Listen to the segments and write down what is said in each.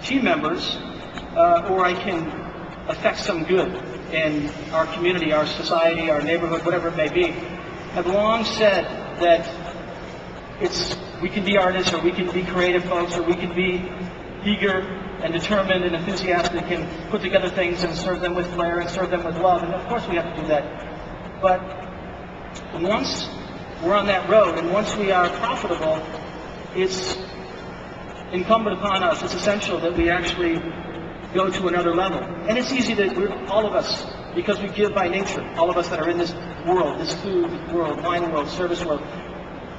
team members, or I can affect some good in our community, our society, our neighborhood, whatever it may be. I've long said that we can be artists, or we can be creative folks, or we can be eager and determined and enthusiastic and put together things and serve them with flair and serve them with love, and of course we have to do that. But once we're on that road, and once we are profitable, it's incumbent upon us, it's essential that we actually go to another level. And it's easy that all of us, because we give by nature, all of us that are in this world, this food world, wine world, service world,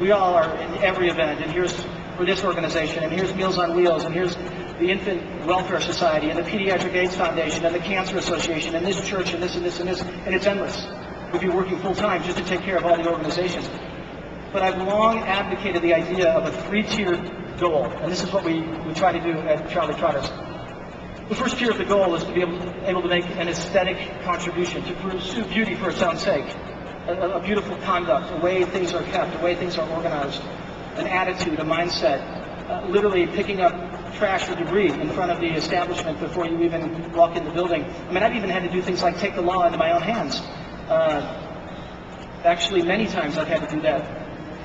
we all are in every event, and here's for this organization, and here's Meals on Wheels, and here's the Infant Welfare Society, and the Pediatric AIDS Foundation, and the Cancer Association, and this church, and this, and this, and this, and it's endless. We'd be working full-time just to take care of all the organizations. But I've long advocated the idea of a three-tiered goal, and this is what we try to do at Trotter. The first tier of the goal is to be able to make an aesthetic contribution, to pursue beauty for its own sake, a beautiful conduct, a way things are kept, a way things are organized, an attitude, a mindset, literally picking up trash or debris in front of the establishment before you even walk in the building. I mean, I've even had to do things like take the law into my own hands. Actually, many times I've had to do that.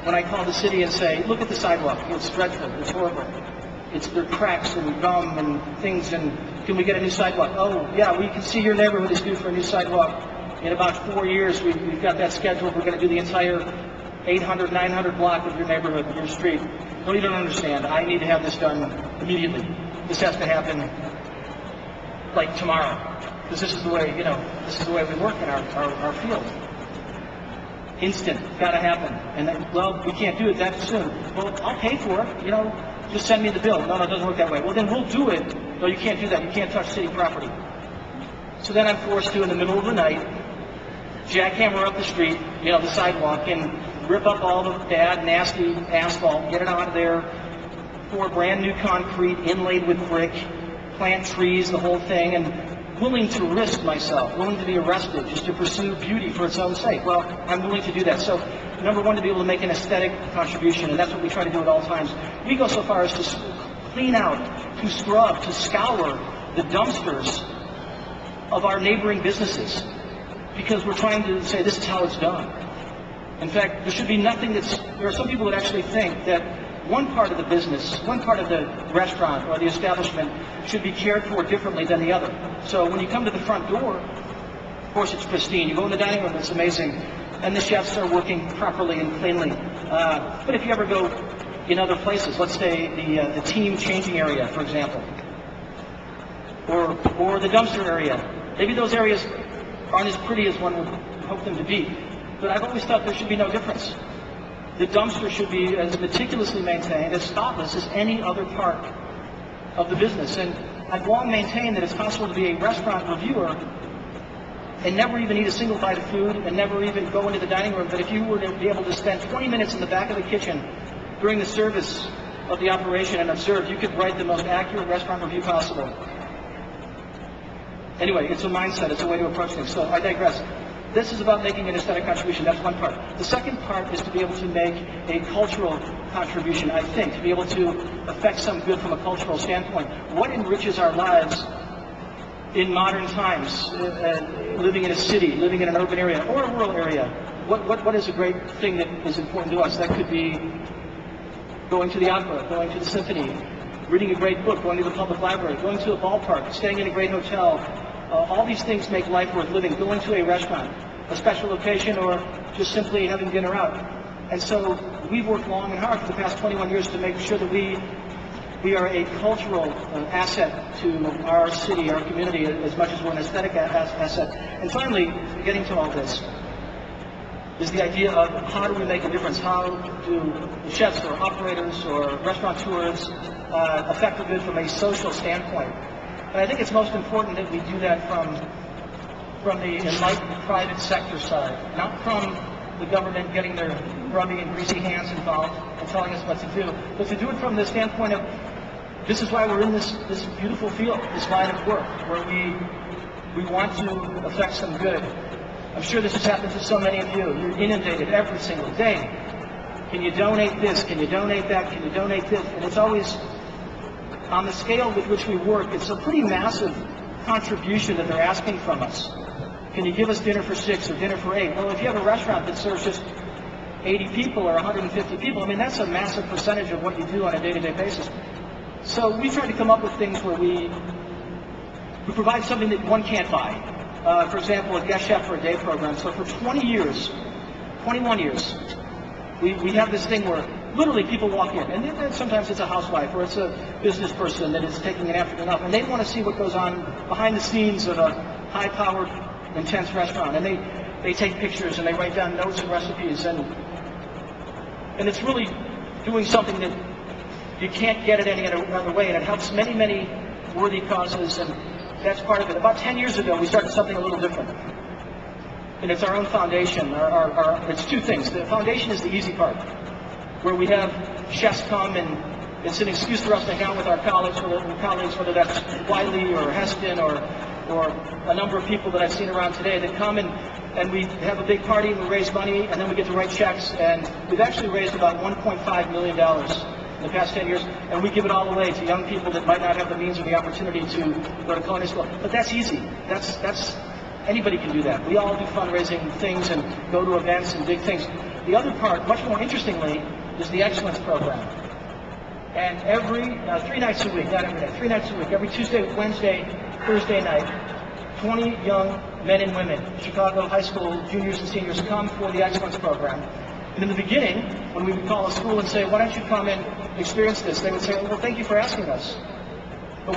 When I call the city and say, look at the sidewalk, it's dreadful, it's horrible. There are cracks and gum and things, and can we get a new sidewalk? Oh, yeah, we can see your neighborhood is due for a new sidewalk. In about 4 years, we've got that scheduled. We're going to do the entire 800, 900 block of your neighborhood, your street. No, you don't understand. I need to have this done immediately. This has to happen like tomorrow, because this is the way, this is the way we work in our field. Instant, got to happen. And then, well, we can't do it that soon. Well, I'll pay for it, just send me the bill. No, it doesn't work that way. Well, then we'll do it. No, you can't do that. You can't touch city property. So then I'm forced to, in the middle of the night, jackhammer up the street, the sidewalk, and rip up all the bad, nasty asphalt, get it out of there, pour brand new concrete inlaid with brick, plant trees, the whole thing, and willing to risk myself, willing to be arrested just to pursue beauty for its own sake. Well, I'm willing to do that. So, number one, to be able to make an aesthetic contribution, and that's what we try to do at all times. We go so far as to clean out, to scrub, to scour the dumpsters of our neighboring businesses, because we're trying to say this is how it's done. In fact, there should be nothing there are some people that actually think that one part of the business, one part of the restaurant or the establishment should be cared for differently than the other. So when you come to the front door, of course it's pristine. You go in the dining room, it's amazing. And the chefs are working properly and cleanly. But if you ever go in other places, let's say the team changing area, for example, or the dumpster area, maybe those areas aren't as pretty as one would hope them to be. But I've always thought there should be no difference. The dumpster should be as meticulously maintained, as spotless as any other part of the business. And I've long maintained that it's possible to be a restaurant reviewer and never even eat a single bite of food and never even go into the dining room. But if you were to be able to spend 20 minutes in the back of the kitchen during the service of the operation and observe, you could write the most accurate restaurant review possible. Anyway, it's a mindset, it's a way to approach things. So I digress. This is about making an aesthetic contribution. That's one part. The second part is to be able to make a cultural contribution, I think, to be able to affect some good from a cultural standpoint. What enriches our lives in modern times, living in a city, living in an urban area, or a rural area? What is a great thing that is important to us? That could be going to the opera, going to the symphony, reading a great book, going to the public library, going to a ballpark, staying in a great hotel. All these things make life worth living. Going to a restaurant, a special occasion, or just simply having dinner out. And so we've worked long and hard for the past 21 years to make sure that we are a cultural asset to our city, our community, as much as we're an aesthetic asset. And finally, getting to all this, is the idea of how do we make a difference? How do chefs or operators or restaurateurs affect the good from a social standpoint? And I think it's most important that we do that from the enlightened private sector side, not from the government getting their grubby and greasy hands involved and telling us what to do, but to do it from the standpoint of this is why we're in this beautiful field, this line of work, where we want to affect some good. I'm sure this has happened to so many of you. You're inundated every single day. Can you donate this? Can you donate that? Can you donate this? And it's always on the scale with which we work, it's a pretty massive contribution that they're asking from us. Can you give us dinner for 6 or dinner for 8? Well, if you have a restaurant that serves just 80 people or 150 people, I mean, that's a massive percentage of what you do on a day-to-day basis. So we try to come up with things where we provide something that one can't buy. For example, a guest chef for a day program. So for 21 years, we have this thing where literally people walk in, and then sometimes it's a housewife or it's a business person that is taking an afternoon off, and they want to see what goes on behind the scenes of a high-powered, intense restaurant, and they take pictures and they write down notes and recipes, and it's really doing something that you can't get it any other way, and it helps many, many worthy causes, and that's part of it. About 10 years ago, we started something a little different, and it's our own foundation. It's two things. The foundation is the easy part, where we have chefs come, and it's an excuse for us to hang out with our colleagues, whether that's Wiley or Heston or a number of people that I've seen around today that come and we have a big party and we raise money, and then we get to write checks, and we've actually raised about $1.5 million in the past 10 years, and we give it all away to young people that might not have the means or the opportunity to go to culinary school. But that's easy. That's anybody can do that. We all do fundraising things and go to events and big things. The other part, much more interestingly, is the excellence program. And every 3 nights a week, not every day, 3 nights a week, every Tuesday, Wednesday, Thursday night, 20 young men and women, Chicago high school juniors and seniors, come for the excellence program. And in the beginning, when we would call a school and say, why don't you come and experience this, they would say, well, thank you for asking us.